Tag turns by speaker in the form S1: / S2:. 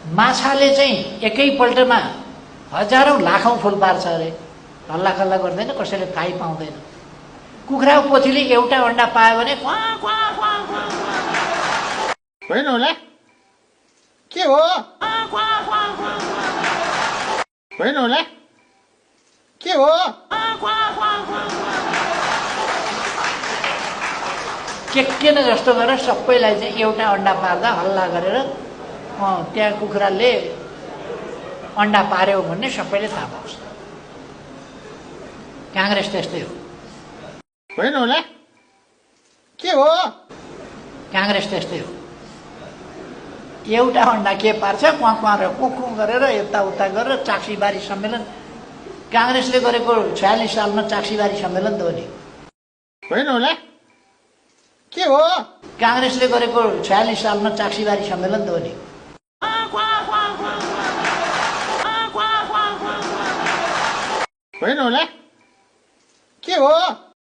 S1: माछाले चाहिँ एकैपल्टमा हजारौं लाखौं फुल पार्छ अरे, हल्ला खल्ला गर्दैन, कसैले थाहै पाउँदैन। कुखुराको पोथीले एउटा अन्डा पायो भने क्वा क्वा क्वा क्वा
S2: होइन होला, के हो?
S1: क्वा क्वा क्वा
S2: होइन होला, के हो?
S1: क्वा क्वा क्वा के न जस्तो गरेर सबैलाई चाहिँ एउटा अन्डा पार्दा हल्ला गरेर त्यहाँ कुखुराले अन्डा पार्यो भन्ने सबैले थाहा पाउँछ। काङ्ग्रेस त्यस्तै हो।
S2: होइन होला, के हो?
S1: काङ्ग्रेस त्यस्तै हो। एउटा अन्डा के पार्छ, क्वाँ क्वाँ र कुकु गरेर यताउता गरेर चाक्सीबारी सम्मेलन, काङ्ग्रेसले गरेको 46 सालमा चाक्सीबारी सम्मेलन त हो नि।
S2: होइन होला, के हो?
S1: काङ्ग्रेसले गरेको 46 सालमा चाक्सीबारी सम्मेलन त हो नि।
S2: होइन होला, के हो?